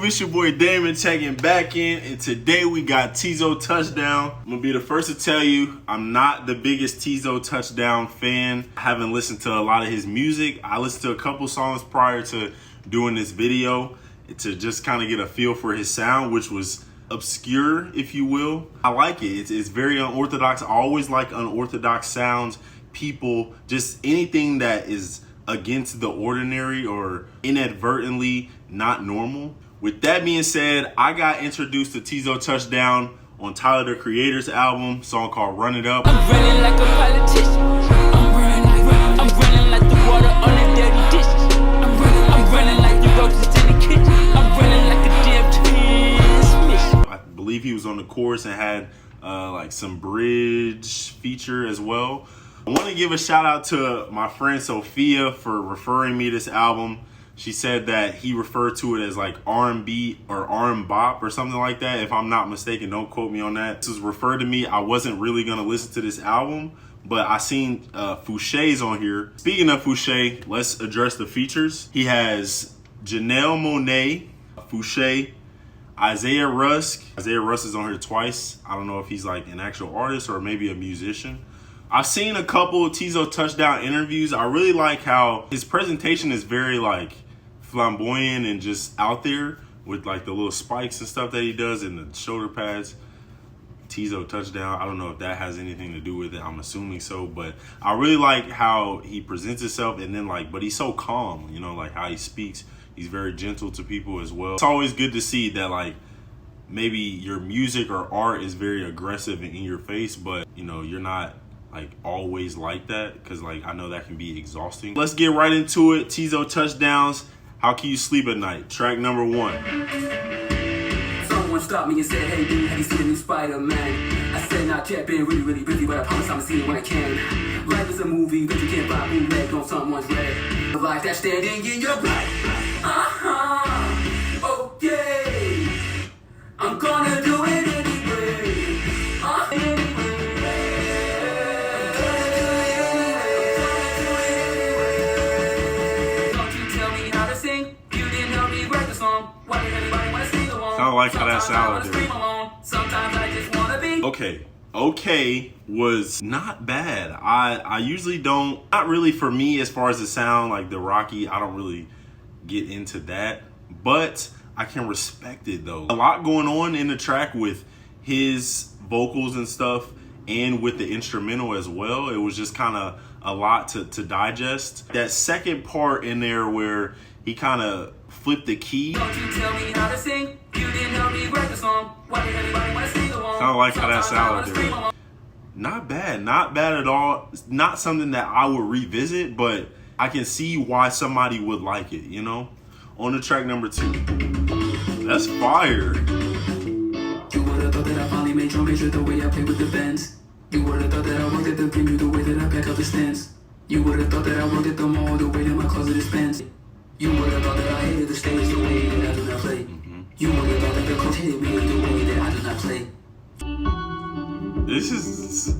It's your boy Damon checking back in, and today we got TEEZO Touchdown. I'm gonna be the first to tell you I'm not the biggest TEEZO Touchdown fan. I haven't listened to a lot of his music. I listened to a couple songs prior to doing this video to just kind of get a feel for his sound, which was obscure, if you will. I like it. It's very unorthodox. I always like unorthodox sounds, people, just anything that is against the ordinary or inadvertently not normal. With that being said, I got introduced to TEEZO Touchdown on Tyler, the Creator's album, song called Run It Up. I'm running like a politician. I'm running like the water on the dirty dishes. I'm running like the roaches in the kitchen. I'm running like a damn transmission. I believe he was on the chorus and had like some bridge feature as well. I want to give a shout out to my friend Sophia for referring me this album. She said that he referred to it as like R&B or R&Bop or something like that. If I'm not mistaken, don't quote me on that. This was referred to me. I wasn't really going to listen to this album, but I seen Fouché's on here. Speaking of Fouché, let's address the features. He has Janelle Monáe, Fouché, Isaiah Rusk. Isaiah Rusk is on here twice. I don't know if he's like an actual artist or maybe a musician. I've seen a couple of TEEZO Touchdown interviews. I really like how his presentation is very like flamboyant and just out there with like the little spikes and stuff that he does and the shoulder pads. TEEZO Touchdown, I don't know if that has anything to do with it. I'm assuming so, but I really like how he presents himself, and then like, but he's so calm, you know, like how he speaks. He's very gentle to people as well. It's always good to see that like maybe your music or art is very aggressive and in your face, but you know, you're not like always like that, because like I know that can be exhausting. Let's get right into it. TEEZO Touchdowns, How Can You Sleep at Night, track number 1. Someone stopped me and said, hey dude, have you seen the new Spider-Man? I said not yet, been really busy, but I promise I'ma see it when I can. Life is a movie, but you can't buy bootleg on someone's red. The life that's standing in your blood. Okay, I'm gonna do it anyway. I don't like how that sounded there. Okay was not bad. I usually don't, not really for me as far as the sound, like the Rocky, I don't really get into that, but I can respect it though. A lot going on in the track with his vocals and stuff and with the instrumental as well. It was just kind of a lot to digest. That second part in there where he kind of flipped the key. Don't you tell me how to sing. You didn't help me write the song. Why did everybody want to sing along? Kind of like how that sounded there. Not bad at all. It's not something that I would revisit, but I can see why somebody would like it, you know? On to track number 2. That's fire. You would have thought that I finally made your measure the way I play with the bends. You would have thought that I worked at the venue the way that I pack up the stands. You would have thought that I worked at the mall the way that my closet is spent. You would have thought that I hated the stage the way that I do not play. You would have thought that the coach hated me the way that I do not play. This is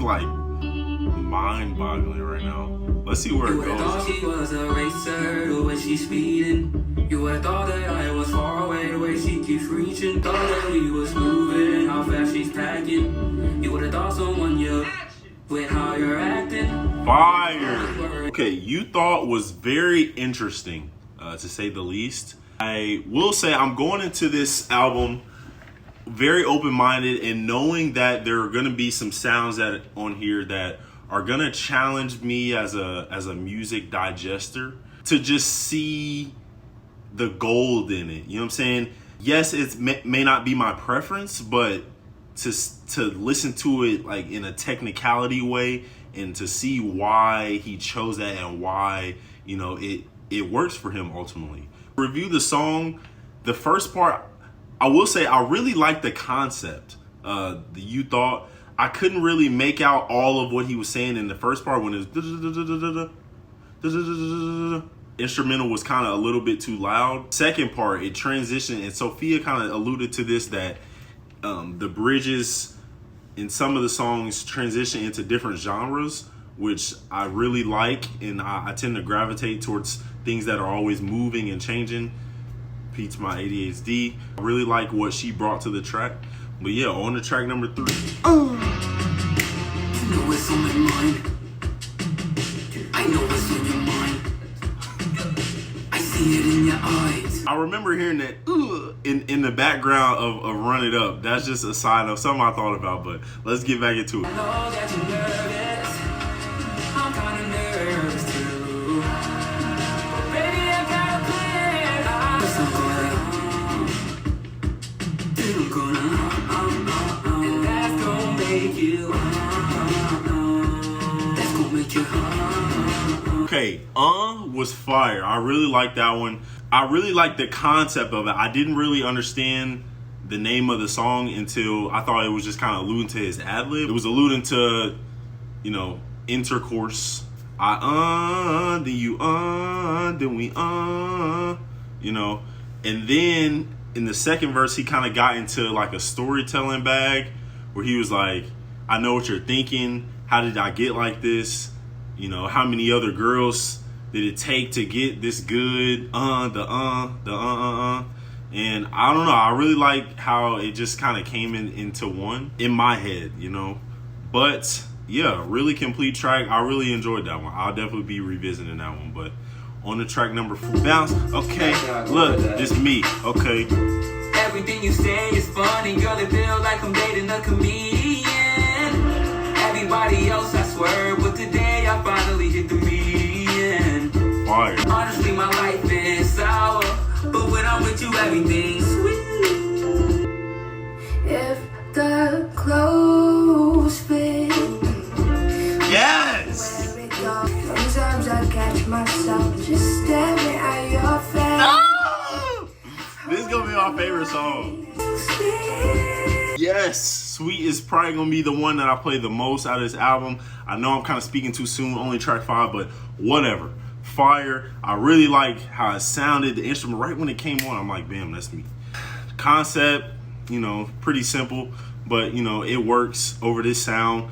like mind-boggling right now. Let's see where it goes. You would have thought she was a racer the way she's speeding. You would have thought that I was far away the way she keeps reaching. Thought that we was moving, how fast she's packing. You would have thought someone yelled with how you're acting. Fire. Okay, You Thought was very interesting, to say the least. I will say I'm going into this album very open-minded and knowing that there are going to be some sounds that on here that are going to challenge me as a music digester to just see the gold in it. You know what I'm saying? Yes, it may not be my preference, but to listen to it like in a technicality way and to see why he chose that and why, you know, it works for him ultimately. Review the song. The first part, I will say I really like the concept. The You Thought, I couldn't really make out all of what he was saying in the first part when it was instrumental was kind of a little bit too loud. Second part, it transitioned, and Sophia kind of alluded to this, that the bridges in some of the songs transition into different genres, which I really like, and I tend to gravitate towards things that are always moving and changing. Pete's my ADHD. I really like what she brought to the track. But yeah, on to track number 3. You know what's on my mind. I know what's on your mind. I see it in your eyes. I remember hearing that in the background of Run It Up. That's just a side note, something I thought about, but let's get back into it. I know that you're nervous. I'm kind of nervous too. But baby, I got a plan. I'm gonna, and that's gonna make you, that's gonna make you. Okay, was fire. I really like that one. I really like the concept of it. I didn't really understand the name of the song until I thought it was just kind of alluding to his ad-lib. It was alluding to, you know, intercourse. Then you, then we, you know. And then in the second verse, he kind of got into like a storytelling bag where he was like, I know what you're thinking. How did I get like this? You know, how many other girls did it take to get this good? And I don't know. I really like how it just kind of came into one in my head, you know. But yeah, really complete track. I really enjoyed that one. I'll definitely be revisiting that one. But on to track number 4, Bounce. Okay, look, this me. Okay. Everything you say is funny, girl. It feels like I'm dating a comedian. Everybody else, I swear, but today I finally hit the median. Fire. Honestly, my life is sour, but when I'm with you, everything's sweet. If the clothes fit. Yes. Sometimes I catch myself just staring at your face. Oh! This is gonna be my favorite song. Yes, Sweet is probably gonna be the one that I play the most out of this album. I know I'm kind of speaking too soon, only track 5, but whatever. Fire. I really like how it sounded, the instrument right when it came on. I'm like, bam, that's me. Concept, you know, pretty simple, but you know, it works over this sound.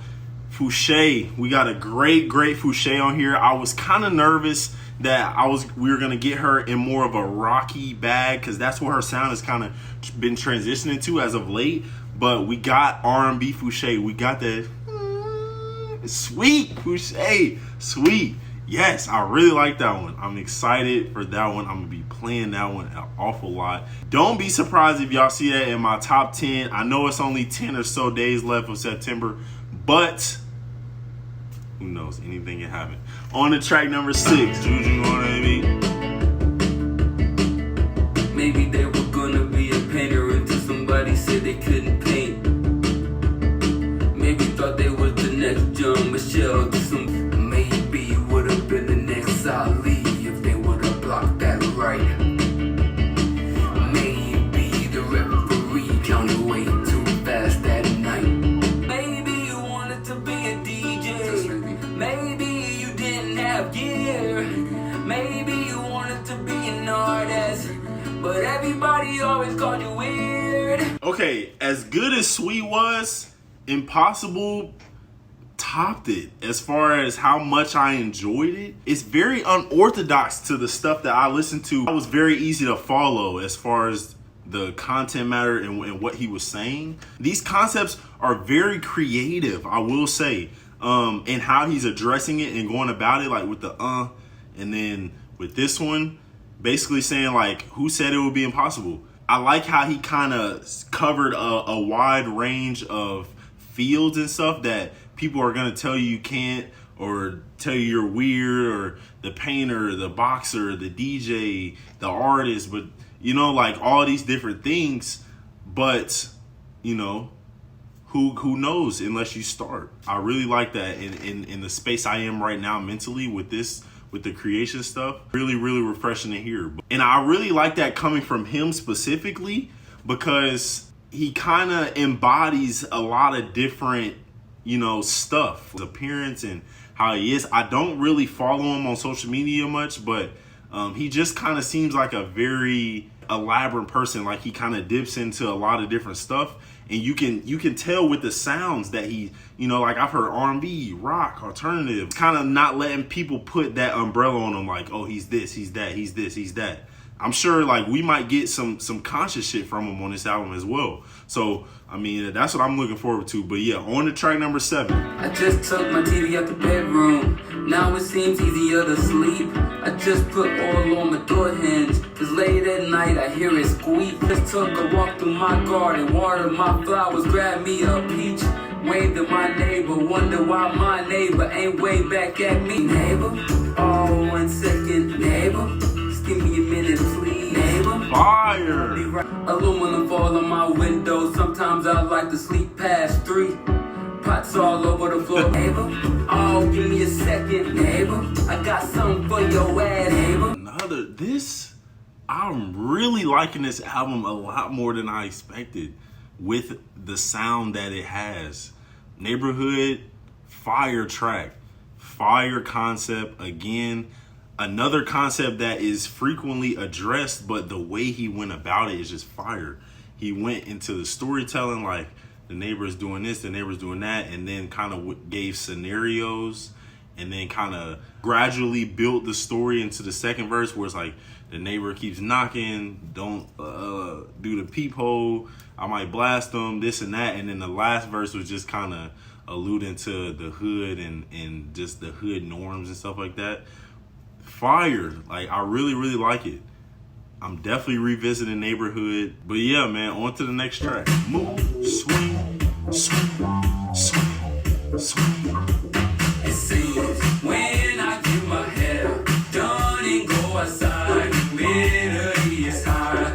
Fouché, we got a great Fouché on here. I was kind of nervous that we were gonna get her in more of a rocky bag, because that's what her sound has kind of been transitioning to as of late. But we got R&B Fouché. We got that sweet Fouché, sweet. Yes, I really like that one. I'm excited for that one. I'm gonna be playing that one an awful lot. Don't be surprised if y'all see that in my top 10. I know it's only 10 or so days left of September, but who knows? Anything can happen. On to track number 6, Juju on me. Maybe they were gonna be a painter until somebody said they couldn't paint. Maybe thought they was the next John Michelle. Maybe you would have been the next Ali if they would have blocked that right. Maybe the referee counted way too fast that night. Maybe you wanted to be a DJ. Maybe you didn't have gear. Maybe you wanted to be an artist, but everybody always called you weird. Okay, as good as Sweet was, Impossible topped it as far as how much I enjoyed it. It's very unorthodox to the stuff that I listened to. It was very easy to follow as far as the content matter and what he was saying. These concepts are very creative, I will say, and how he's addressing it and going about it, like with the and then with this one, basically saying like, who said it would be impossible? I like how he kind of covered a wide range of fields and stuff that people are going to tell you can't, or tell you you're weird, or the painter, the boxer, the DJ, the artist, but you know, like all these different things. But you know, who knows unless you start. I really like that in the space I am right now mentally with this, with the creation stuff. Really refreshing to hear. And I really like that coming from him specifically, because he kind of embodies a lot of different, you know, stuff, his appearance and how he is. I don't really follow him on social media much, but He just kind of seems like a very elaborate person. Like he kind of dips into a lot of different stuff, and you can tell with the sounds that he, you know, like I've heard R&B, rock, alternative, kind of not letting people put that umbrella on him. Like, oh, he's this, he's that, he's this, he's that. I'm sure like we might get some conscious shit from him on this album as well. So I mean, that's what I'm looking forward to. But yeah, on to track number 7. I just took my TV out the bedroom. Now it seems easier to sleep. I just put oil on my door hinge, cause late at night I hear it squeak. Just took a walk through my garden, watered my flowers, grabbed me a peach. Waved at my neighbor, wonder why my neighbor ain't waved back at me. Neighbor, oh, 1 second, neighbor. Give me a minute, please. Neighbor. Fire. Aluminum fall on my window. Sometimes I like to sleep past 3. Pots all over the floor. Neighbor. Oh, give me a second. Neighbor. I got something for your ass. Neighbor. I'm really liking this album a lot more than I expected with the sound that it has. Neighborhood, fire track, fire concept. Again, another concept that is frequently addressed, but the way he went about it is just fire. He went into the storytelling, like the neighbor's doing this, the neighbor's doing that, and then kind of gave scenarios, and then kind of gradually built the story into the second verse, where it's like the neighbor keeps knocking, don't do the peephole, I might blast them, this and that. And then the last verse was just kind of alluding to the hood and just the hood norms and stuff like that. Fire. Like, I really, really like it. I'm definitely revisiting Neighborhood. But yeah, man, on to the next track. Move, swing, swing, swing, swing. It seems when I get my hair done and go outside, humidity is high.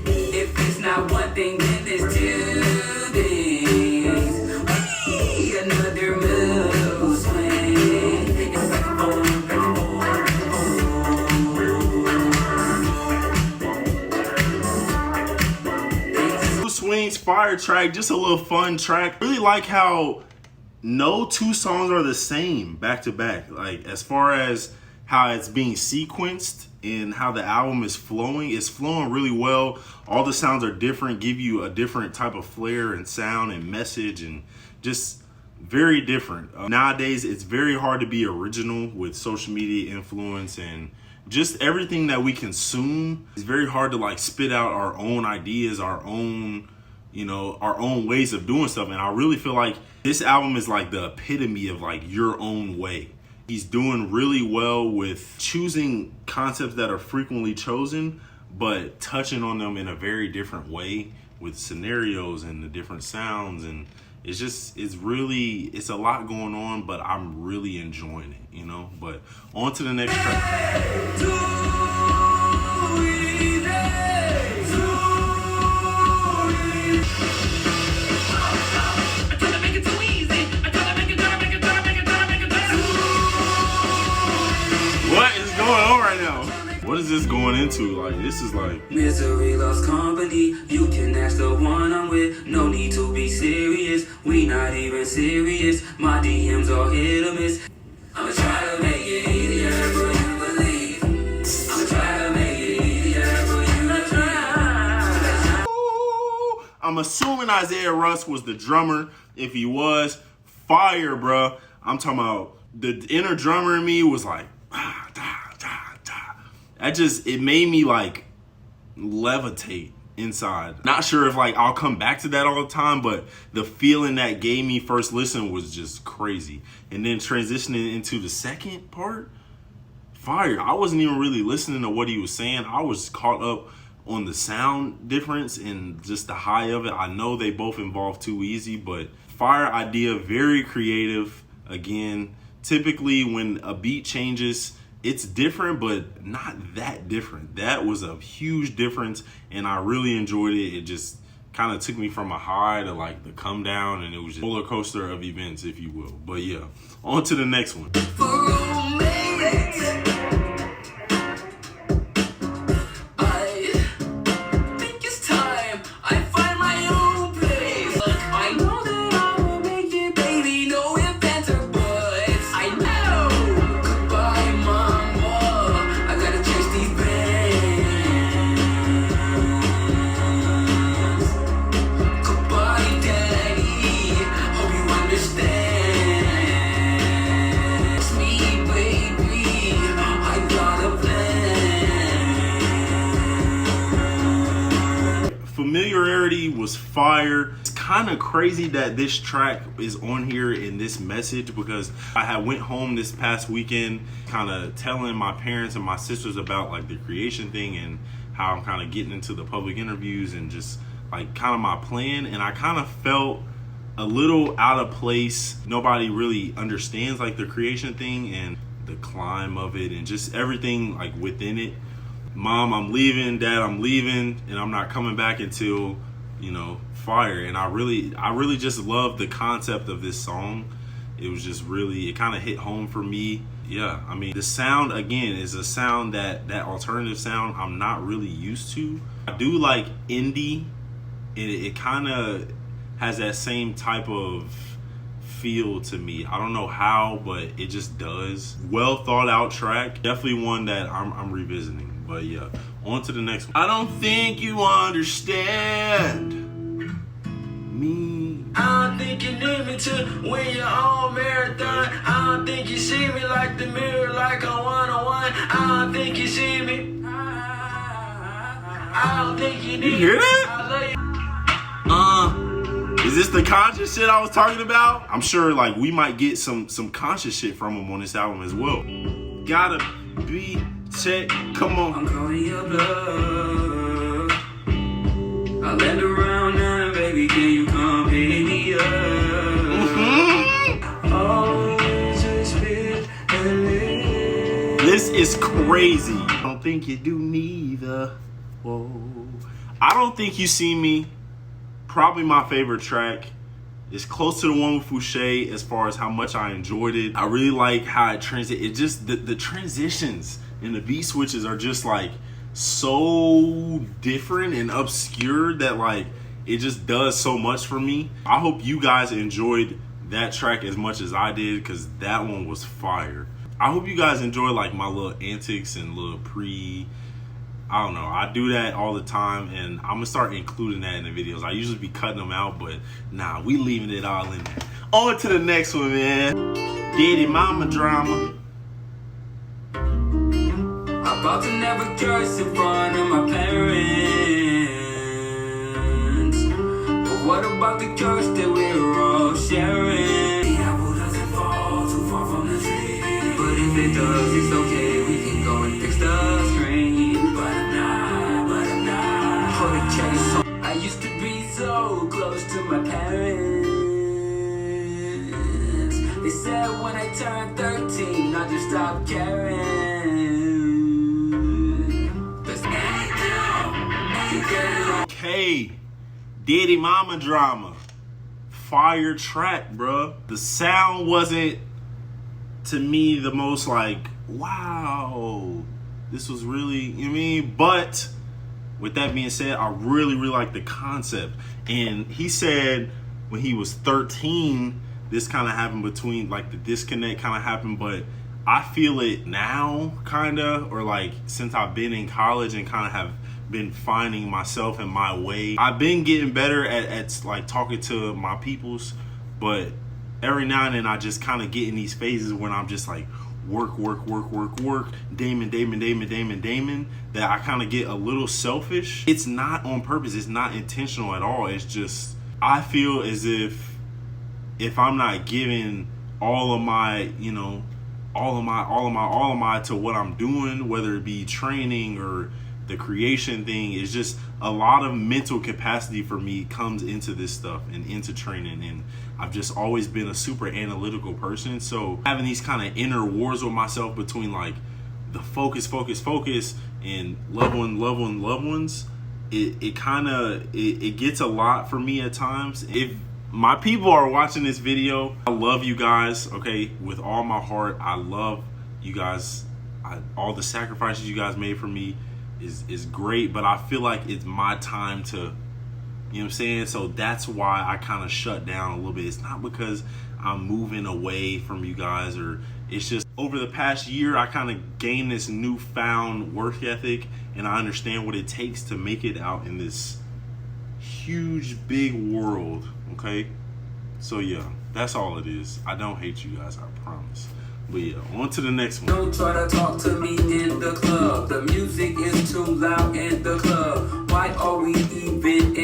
If it's not one thing, then it's 2 things. Whee! Another mood swing. It's like Swings, fire track, just a little fun track. Really like how no 2 songs are the same back to back. Like, as far as how it's being sequenced and how the album is flowing, it's flowing really well. All the sounds are different, give you a different type of flair and sound and message, and just very different. Nowadays, it's very hard to be original with social media influence and just everything that we consume. It's very hard to like spit out our own ideas, our own, you know, our own ways of doing stuff. And I really feel like this album is like the epitome of like your own way. He's doing really well with choosing concepts that are frequently chosen, but touching on them in a very different way with scenarios and the different sounds. And it's just, it's a lot going on, but I'm really enjoying it, you know? But on to the next track. What is going on right now? What is this going into? Like, this is like misery loves company. You can ask the one I'm with. No need to be serious. We not even serious. My DMs are hit or miss. I'ma try to make it easier for you to believe. I'ma try to make it easier for you to try. I'm assuming Isaiah Russ was the drummer. If he was, fire, bro. I'm talking about the inner drummer in me was like, it made me like levitate inside. Not sure if like I'll come back to that all the time, but the feeling that gave me first listen was just crazy. And then transitioning into the second part, fire. I wasn't even really listening to what he was saying. I was caught up on the sound difference and just the high of it. I know they both involve Too Easy, but fire idea, very creative. Again, typically when a beat changes, it's different, but not that different. That was a huge difference, and I really enjoyed it. It just kind of took me from a high to like the come down, and it was just a roller coaster of events, if you will. But yeah, on to the next one. Familiarity was fire. It's kind of crazy that this track is on here in this message, because I had went home this past weekend kind of telling my parents and my sisters about like the creation thing and how I'm kind of getting into the public interviews and just like kind of my plan. And I kind of felt a little out of place. Nobody really understands like the creation thing and the climb of it and just everything like within it. Mom, I'm leaving. Dad, I'm leaving, and I'm not coming back until, you know, fire. And I really just love the concept of this song. It was just really, it kind of hit home for me. Yeah, I mean, the sound again is a sound that alternative sound I'm not really used to. I do like indie. It kind of has that same type of feel to me. I don't know how, but it just does. Well thought out track. Definitely one that I'm revisiting. But yeah, on to the next one. I don't think you understand me. I don't think you need me to win your own marathon. I don't think you see me like the mirror, like a one-on-one. I don't think you see me. I don't think you need You hear that? I love you. Is this the conscious shit I was talking about? I'm sure like we might get some conscious shit from him on this album as well. Gotta be check, come on. I'm calling your bluff. I land around now, baby, can you come pick me up? Oh, just spit and live. This is crazy. I don't think you do neither. Whoa. I don't think you see me. Probably my favorite track. It's close to the one with Fouché as far as how much I enjoyed it. I really like how it it just the transitions and the beat switches are just like so different and obscure that like it just does so much for me. I hope you guys enjoyed that track as much as I did, because that one was fire. I hope you guys enjoy like my little antics and little I don't know, I do that all the time, and I'm gonna start including that in the videos. I usually be cutting them out, but nah, we leaving it all in there. On to the next one, man. Daddy mama drama. About to never curse in front of my parents. But what about the curse that we're all sharing? The apple doesn't fall too far from the tree. But if it does, it's okay, we can go and fix the screen. But I'm not. For the case, I used to be so close to my parents. They said when I turned 13, I just stopped caring. Okay, Daddy Mama Drama. Fire track, bruh. The sound wasn't, to me, the most like, wow, this was really, you know what I mean? But with that being said, I really like the concept. And he said when he was 13, this kind of happened between, like the disconnect kind of happened, but I feel it now, kind of, or like since I've been in college and kind of have been finding myself and my way. I've been getting better at like talking to my peoples, but every now and then I just kind of get in these phases when I'm just like work, Damon, that I kind of get a little selfish. It's not on purpose. It's not intentional at all. It's just, I feel as if I'm not giving all of my, you know, all of my to what I'm doing, whether it be training or the creation thing, is just a lot of mental capacity for me comes into this stuff and into training. And I've just always been a super analytical person. So having these kind of inner wars with myself between like the focus and loved ones, it kind of, it gets a lot for me at times. If my people are watching this video, I love you guys, okay, with all my heart. I love you guys. All the sacrifices you guys made for me is great, but I feel like it's my time to, you know what I'm saying? So that's why I kind of shut down a little bit. It's not because I'm moving away from you guys, or it's just over the past year I kind of gained this newfound work ethic, and I understand what it takes to make it out in this huge big world, okay? So yeah, that's all it is. I don't hate you guys, I promise. But yeah, on to the next one. Don't try to talk to me in the club. The music is too loud in the club. Why are we even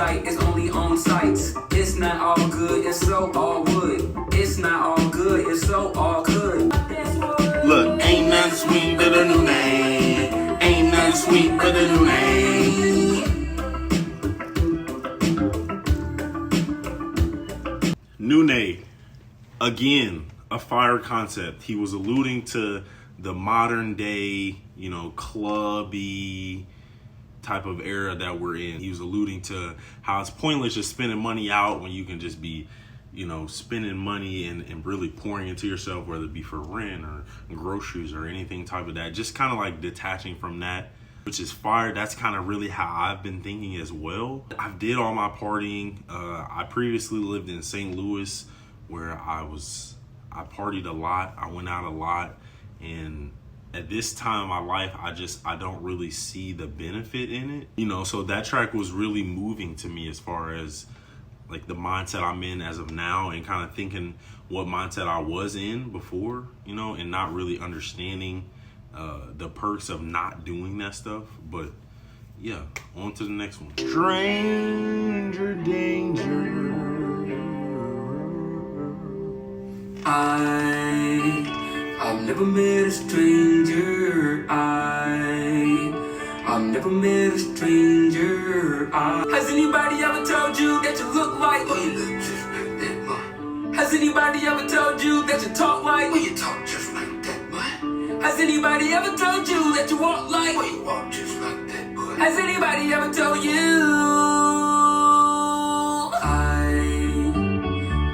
sight, it's only on sights. It's not all good, it's so all wood. It's not all good, it's so all good. Look, ain't nothing sweet but a new name. Ain't nothing sweet but a new name. Nune, again, a fire concept. He was alluding to the modern day, you know, clubby type of era that we're in. He was alluding to how it's pointless just spending money out when you can just be, you know, spending money and really pouring into yourself, whether it be for rent or groceries or anything type of that. Just kind of like detaching from that, which is fire. That's kind of really how I've been thinking as well. I did all my partying. I previously lived in St. Louis, where I partied a lot. I went out a lot, and at this time in my life, I don't really see the benefit in it, you know. So that track was really moving to me as far as like the mindset I'm in as of now, and kind of thinking what mindset I was in before, you know, and not really understanding the perks of not doing that stuff. But yeah, on to the next one. Stranger danger. I've never met a stranger. I've never met a stranger. Has anybody ever told you that you look like? Oh, you look just like that, boy. Has anybody ever told you that you talk like? Oh, you talk just like that, boy. Has anybody ever told you that you walk like? Oh, you walk just like that, boy. Has anybody ever told you?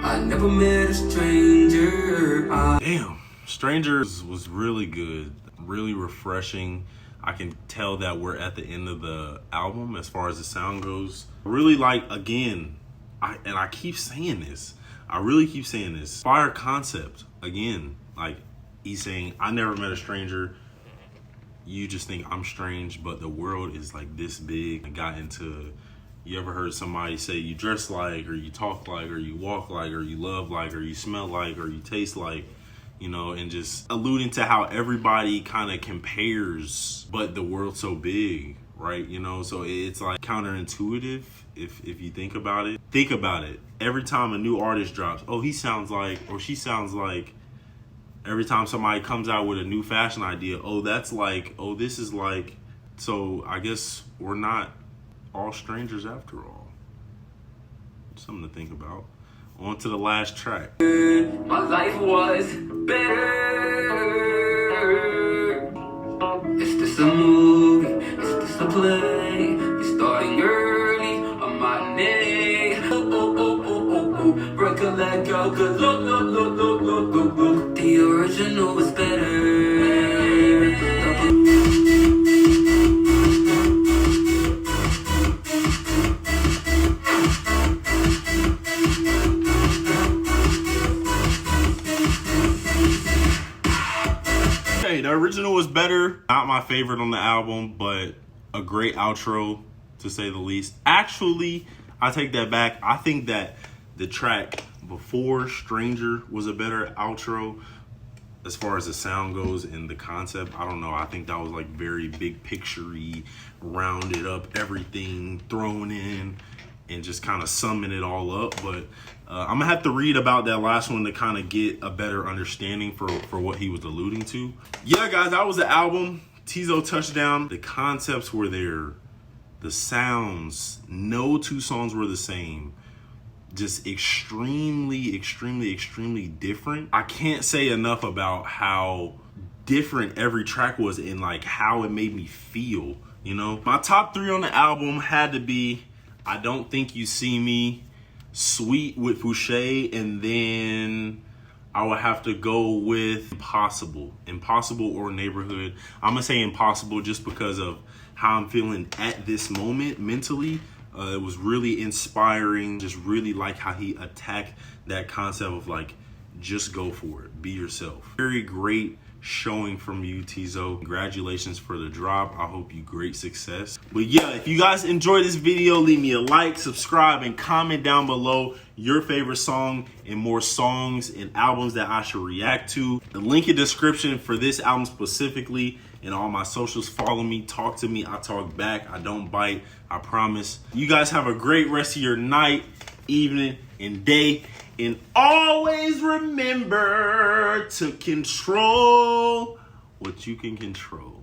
I never met a stranger. Damn, Strangers was really good, really refreshing. I can tell that we're at the end of the album as far as the sound goes. Really like, again, I keep saying this. I really keep saying this. Fire concept, again. Like, he's saying, I never met a stranger. You just think I'm strange, but the world is like this big. I got into, you ever heard somebody say you dress like, or you talk like, or you walk like, or you love like, or you smell like, or you taste like, you know, and just alluding to how everybody kind of compares, but the world's so big, right? You know, so it's like counterintuitive if you think about it. Think about it. Every time a new artist drops, oh, he sounds like, or she sounds like. Every time somebody comes out with a new fashion idea, oh, that's like, oh, this is like. So I guess we're not all strangers after all. Something to think about. On to the last track. My life was better. Is this a movie? Is this a play? You're starting early on my name. Oh. Break a leg, go good. Look. The original was better. The original was better. Not my favorite on the album, but a great outro, to say the least. Actually, I take that back. I think that the track before Stranger was a better outro as far as the sound goes and the concept. I don't know. I think that was like very big picture-y, rounded up, everything thrown in, and just kind of summing it all up. But I'm gonna have to read about that last one to kind of get a better understanding for what he was alluding to. Yeah, guys, that was the album, TEEZO Touchdown. The concepts were there, the sounds, no two songs were the same. Just extremely different. I can't say enough about how different every track was and like how it made me feel, you know? My top 3 on the album had to be I Don't Think You See Me, Sweet with Fouché, and then I would have to go with Impossible or Neighborhood. I'm gonna say Impossible just because of how I'm feeling at this moment mentally. It was really inspiring. Just really like how he attacked that concept of like, just go for it, be yourself. Very great showing from you, TEEZO. Congratulations for the drop. I hope you great success. But yeah, if you guys enjoyed this video, leave me a like, subscribe, and comment down below your favorite song and more songs and albums that I should react to. The link in the description for this album specifically in all my socials. Follow me, talk to me. I talk back. I don't bite. I promise. You guys have a great rest of your night, evening, and day. And always remember to control what you can control.